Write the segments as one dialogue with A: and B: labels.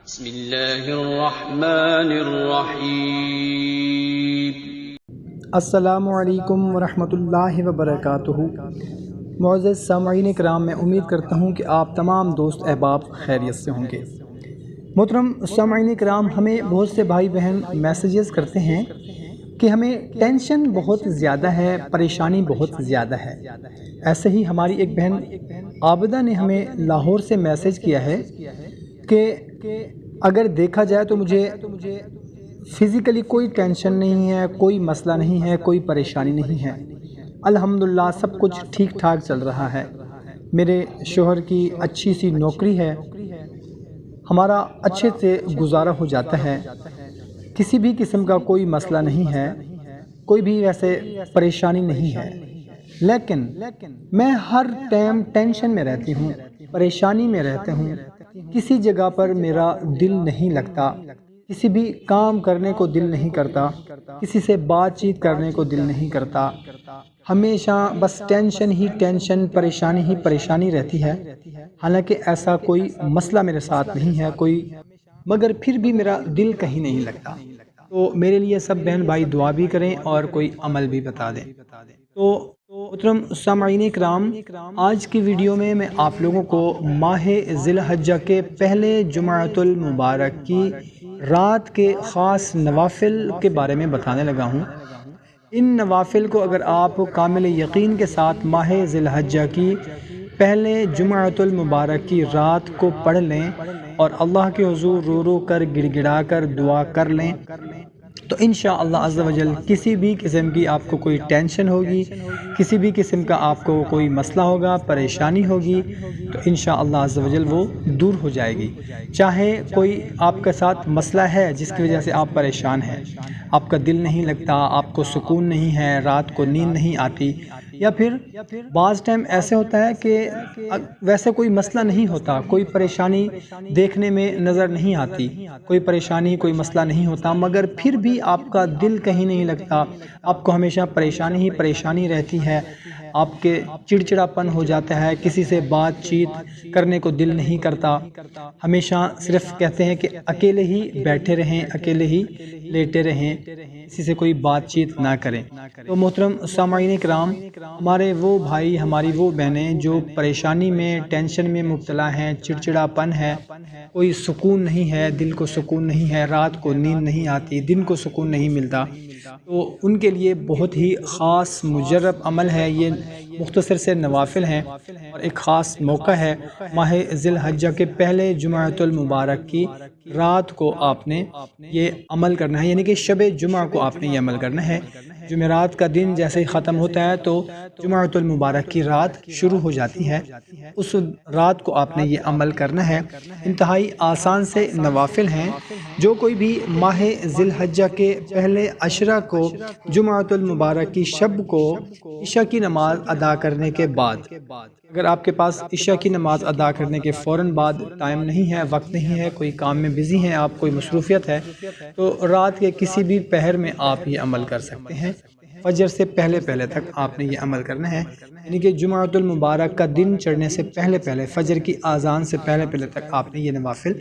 A: بسم اللہ الرحمن الرحیم۔
B: السلام علیکم ورحمۃ اللہ وبرکاتہ۔ معزز سامعین کرام، میں امید کرتا ہوں کہ آپ تمام دوست احباب خیریت سے ہوں گے۔ محترم سامعین کرام، ہمیں بہت سے بھائی بہن میسیجز کرتے ہیں کہ ہمیں ٹینشن بہت زیادہ ہے، پریشانی بہت زیادہ ہے۔ ایسے ہی ہماری ایک بہن عابدہ نے ہمیں لاہور سے میسیج کیا ہے کہ اگر دیکھا جائے تو مجھے فزیکلی کوئی ٹینشن نہیں ہے، کوئی مسئلہ نہیں ہے، کوئی پریشانی نہیں ہے، الحمدللہ سب کچھ ٹھیک ٹھاک چل رہا ہے۔ میرے شوہر کی اچھی سی نوکری ہے، ہمارا اچھے سے گزارا ہو جاتا ہے، کسی بھی قسم کا کوئی مسئلہ نہیں ہے، کوئی بھی ویسے پریشانی نہیں ہے، لیکن میں ہر ٹائم ٹینشن میں رہتی ہوں، پریشانی میں رہتا ہوں، کسی جگہ پر میرا دل نہیں لگتا، کسی بھی کام کرنے کو دل نہیں کرتا، کسی سے بات چیت کرنے کو دل نہیں کرتا، ہمیشہ بس ٹینشن ہی ٹینشن، پریشانی ہی پریشانی رہتی ہے۔ حالانکہ ایسا کوئی مسئلہ میرے ساتھ نہیں ہے مگر پھر بھی میرا دل کہیں نہیں لگتا۔ تو میرے لیے سب بہن بھائی دعا بھی کریں اور کوئی عمل بھی بتا دیں۔ تو محترم سامعین کرام، آج کی ویڈیو میں آپ لوگوں کو ماہ ذی الحجہ کے پہلے جمعۃ المبارک کی رات کے خاص نوافل کے بارے میں بتانے لگا ہوں۔ ان نوافل کو اگر آپ کامل یقین کے ساتھ ماہ ذی الحجہ کی پہلے جمعۃ المبارک کی رات کو پڑھ لیں اور اللہ کے حضور رو رو کر گڑ گڑا کر دعا کر لیں تو انشاءاللہ عز و جل کسی بھی قسم کی آپ کو کوئی ٹینشن ہوگی، کسی بھی قسم کا آپ کو کوئی مسئلہ ہوگا، پریشانی ہوگی، تو انشاءاللہ عز و جل وہ دور ہو جائے گی۔ چاہے کوئی آپ کے ساتھ مسئلہ ہے جس کی وجہ سے آپ پریشان ہیں، آپ کا دل نہیں لگتا، آپ کو سکون نہیں ہے، رات کو نیند نہیں آتی، یا پھر بعض ٹائم ایسے ہوتا ہے کہ ویسے کوئی مسئلہ نہیں ہوتا، کوئی پریشانی دیکھنے میں نظر نہیں آتی، کوئی پریشانی کوئی مسئلہ نہیں ہوتا، مگر پھر بھی آپ کا دل کہیں نہیں لگتا، آپ کو ہمیشہ پریشانی ہی پریشانی رہتی ہے، آپ کے چڑچڑاپن ہو جاتا ہے، کسی سے بات چیت کرنے کو دل نہیں کرتا، ہمیشہ صرف کہتے ہیں کہ اکیلے ہی بیٹھے رہیں، اکیلے ہی لیٹے رہیں، کسی سے کوئی بات چیت نہ کریں۔ تو محترم سامعین کرام، ہمارے وہ بھائی، ہماری وہ بہنیں جو پریشانی میں، ٹینشن میں مبتلا ہیں، چڑچڑاپن ہے، کوئی سکون نہیں ہے، دل کو سکون نہیں ہے، رات کو نیند نہیں آتی، دن کو سکون نہیں ملتا، تو ان کے لیے بہت ہی خاص مجرب عمل ہے، یہ مختصر سے نوافل ہیں اور ایک خاص موقع ہے۔ ماہ ذی الحجہ کے پہلے جمعۃ المبارک کی رات کو آپ نے یہ عمل کرنا ہے، یعنی کہ شب جمعہ کو آپ نے یہ عمل کرنا ہے۔ جمعرات کا دن جیسے ہی ختم ہوتا ہے تو جمعۃ المبارک کی رات شروع ہو جاتی ہے، اس رات کو آپ نے یہ عمل کرنا ہے۔ انتہائی آسان سے نوافل ہیں، جو کوئی بھی ماہ ذی الحجہ کے پہلے عشرہ کو جمعۃ المبارک کی شب کو عشاء کی نماز ادا کرنے کے بعد، اگر آپ کے پاس عشاء کی نماز ادا کرنے کے فوراً بعد ٹائم نہیں ہے، وقت نہیں ہے، کوئی کام میں بزی ہیں آپ، کوئی مصروفیت ہے، تو رات کے کسی بھی پہر میں آپ یہ عمل کر سکتے ہیں۔ فجر سے پہلے تک آپ نے یہ عمل کرنا ہے، یعنی کہ جمعۃ المبارک کا دن چڑھنے سے پہلے فجر کی اذان سے پہلے تک آپ نے یہ نوافل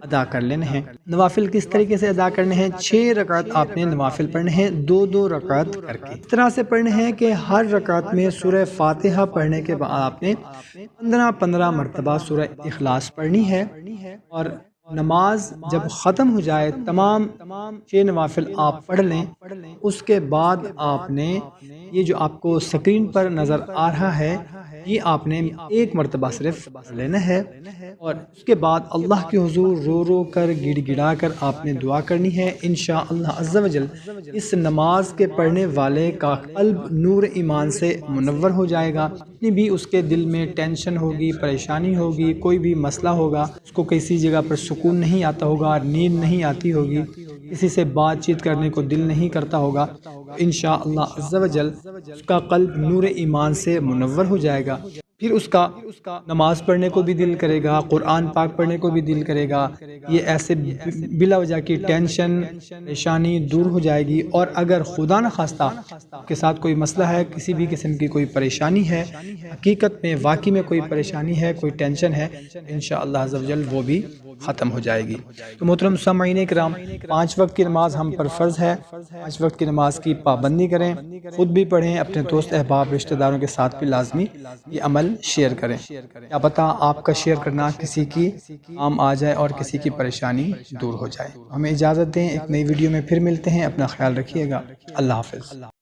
B: ادا کر لینے ہیں۔ نوافل کس طریقے سے ادا کرنے ہیں؟ 6 رکعت آپ نے نوافل پڑھنے ہیں، 2 رکعت کر کے، اس طرح سے پڑھنے ہیں کہ ہر رکعت میں سورہ فاتحہ پڑھنے کے بعد آپ نے 15 مرتبہ سورہ اخلاص پڑھنی ہے، اور نماز جب ختم ہو جائے، تمام 6 نوافل آپ پڑھ لیں، اس کے بعد آپ نے یہ جو آپ کو سکرین پر نظر آ رہا ہے، یہ آپ نے 1 مرتبہ صرف پڑھ لینا ہے، اور اس کے بعد اللہ کے حضور رو رو کر گڑ گڑا کر آپ نے دعا کرنی ہے۔ انشاءاللہ عز و جل اس نماز کے پڑھنے والے کا قلب نور ایمان سے منور ہو جائے گا، جتنی بھی اس کے دل میں ٹینشن ہوگی، پریشانی ہوگی، کوئی بھی مسئلہ ہوگا، اس کو کسی جگہ پر سکون نہیں آتا ہوگا، نیند نہیں آتی ہوگی، کسی سے بات چیت کرنے کو دل نہیں کرتا ہوگا، انشاءاللہ عز و جل اس کا قلب نور ایمان سے منور ہو جائے گا، پھر اس کا نماز پڑھنے کو بھی دل کرے گا، قرآن پاک پڑھنے کو بھی دل کرے گا۔ یہ ایسے بلا وجہ کی ٹینشن پریشانی دور ہو جائے گی۔ اور اگر خدا نخواستہ آپ کے ساتھ کوئی مسئلہ ہے، کسی بھی قسم کی کوئی پریشانی ہے، حقیقت میں واقعی میں کوئی پریشانی ہے، کوئی ٹینشن ہے، انشاءاللہ عز و جل وہ بھی ختم ہو جائے گی۔ تو محترم سامعین کرام، 5 وقت کی نماز ہم پر فرض ہے۔ 5 وقت کی نماز کی پابندی کریں، خود بھی پڑھیں، اپنے دوست احباب رشتہ داروں کے ساتھ بھی لازمی یہ عمل شیئر کریں۔ کیا پتہ آپ کا شیئر کرنا کسی کی کام آ جائے اور کسی کی پریشانی دور ہو جائے۔ ہمیں اجازت دیں، ایک نئی ویڈیو میں پھر ملتے ہیں۔ اپنا خیال رکھیے گا۔ اللہ حافظ۔